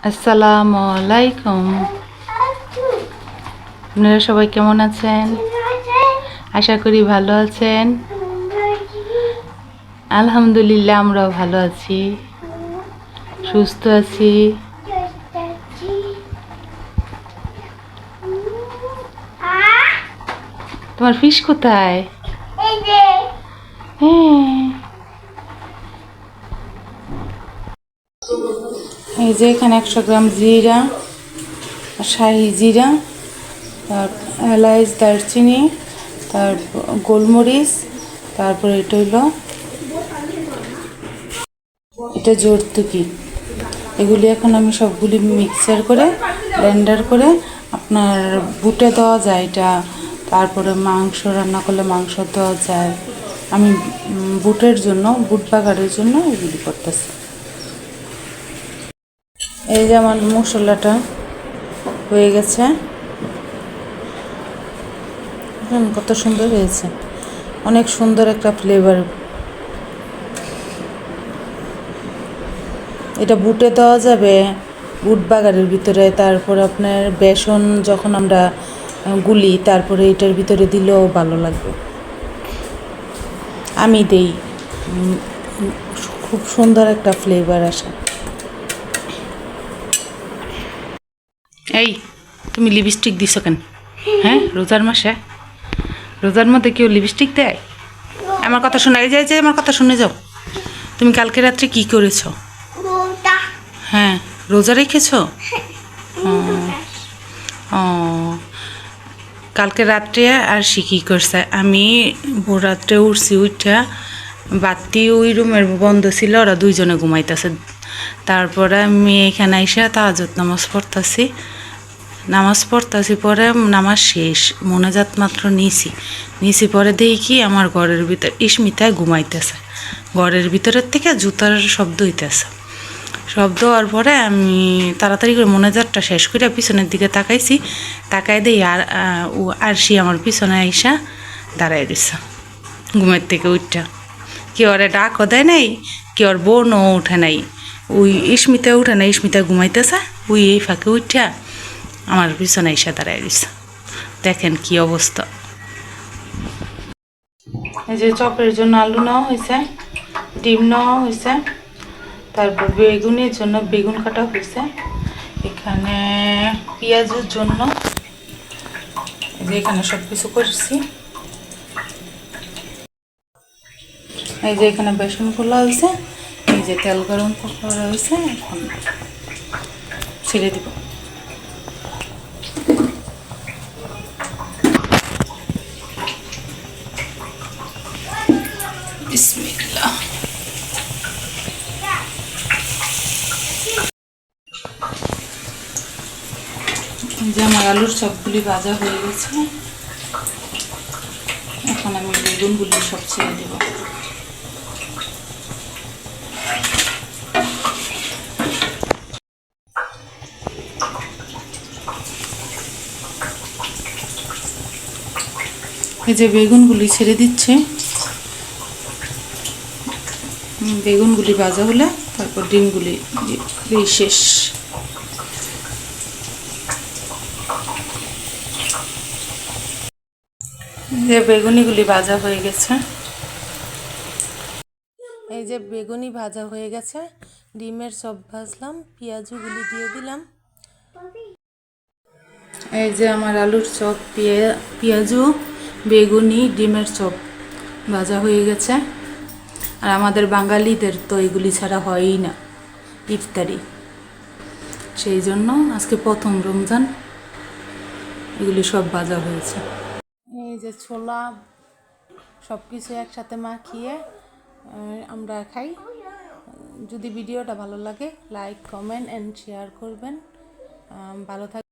আসসালামু আলাইকুম। আপনারা সবাই কেমন আছেন? আশা করি ভালো আছেন। আলহামদুলিল্লাহ আমরাও ভালো আছি, সুস্থ আছি। তোমার ফিশ কোথায়? হ্যাঁ, এই যে এখানে 100 গ্রাম জিরা, শাহি জিরা, এলাচ, দারচিনি, তারপর গোলমরিচ, তারপরে এটা হইলো এটা জর্তুকি। এগুলি এখন আমি সবগুলি মিক্সার করে ব্লেন্ডার করে আপনার বুটে দেওয়া যায় এটা, তারপরে মাংস রান্না করলে মাংস দেওয়া যায়। আমি বুটের জন্য, বুট বাগারের জন্য এগুলি করতেছি। এই যে আমার মশলাটা হয়ে গেছে, কত সুন্দর হয়েছে, অনেক সুন্দর একটা ফ্লেভার। এটা বুটে দেওয়া যাবে, বুট বাগারের ভিতরে। তারপর আপনার বেসন যখন আমরা গুলি, তারপরে এটার ভিতরে দিলেও ভালো লাগবে। আমি দেই, খুব সুন্দর একটা ফ্লেভার আসে। এই, তুমি লিপস্টিক দিছো কেন? হ্যাঁ, রোজার মাসে, রোজার মধ্যে কেউ লিপস্টিক দেয়? আমার কথা শোনা যায় যে, আমার কথা শুনে যাও। তুমি কালকে রাত্রে কি করেছো? হ্যাঁ, রোজা রেখেছো? ও, কালকে রাত্রে আর সে কী করছে, আমি ভোর রাত্রে উঠছি, উঠা বাতি ওই রুমের বন্ধ ছিল, ওরা দুইজনে ঘুমাইতেছে। তারপরে আমি এখানে আইসা তাহাজ্জুদ নামাজ পড়তাছি, পরে নামাজ শেষ, মোনাজাত মাত্র নিছি পরে দেখি কি আমার ঘরের ভিতর ইস্মিতায় ঘুমাইতেছে, ঘরের ভিতরের থেকে জুতার শব্দ হইতেছে। শব্দ হওয়ার পরে আমি তাড়াতাড়ি করে মোনাজাতটা শেষ করে পিছনের দিকে তাকাইছি, তাকাই দিই আর সে আমার পিছনে আইসা দাঁড়াই দিছে ঘুমের থেকে উঠটা। কেউ ওরে ডাকও দেয় নাই, কেউ ওর বোনও উঠে নাই, ওই ইস্মিতা উঠে নাই, ইস্মিতা ঘুমাইতেছে, ওই এই ফাঁকে উঠা আমার পিছনে আইসা দাঁড়াই দিছে। দেখেন কি অবস্থা। এই যে চপের জন্য আলু নেওয়া হয়েছে, ডিম নেওয়া হয়েছে, তারপর বেগুনের জন্য বেগুন কাটা হয়েছে, এখানে পেঁয়াজের জন্য যে এখানে সব কিছু করছি। এই যে এখানে বেসন খোলা হয়েছে, এই যে তেল গরম করা হয়েছে, এখন ছেড়ে দিব। বিসমিল্লাহ। যে আমার আলুর সবগুলি ভাজা হয়ে গেছে, এখন আমি বেগুনগুলি সব ছেড়ে দেব। এই যে বেগুনগুলি ছেড়ে দিচ্ছে, বেগুনগুলি ভাজা হলে তারপর ডিমগুলি দিয়ে শেষ। যে বেগুনিগুলি ভাজা হয়ে গেছে, এই যে বেগুনি ভাজা হয়ে গেছে, ডিমের চপ ভাজলাম, পেঁয়াজগুলি দিয়ে দিলাম। এই যে আমার আলুর চপ, পেঁয়াজু, বেগুনি, ডিমের চপ ভাজা হয়ে গেছে। আর আমাদের বাঙালিদের তো এগুলি ছাড়া হয়ই না ইফতারি, সেই জন্য আজকে প্রথম রমজান, এগুলি সব ভাজা হয়েছে। এই যে ছোলা সব কিছু একসাথে মাখিয়ে আমরা খাই। যদি ভিডিওটা ভালো লাগে, লাইক, কমেন্ট অ্যান্ড শেয়ার করবেন। ভালো থাকবেন।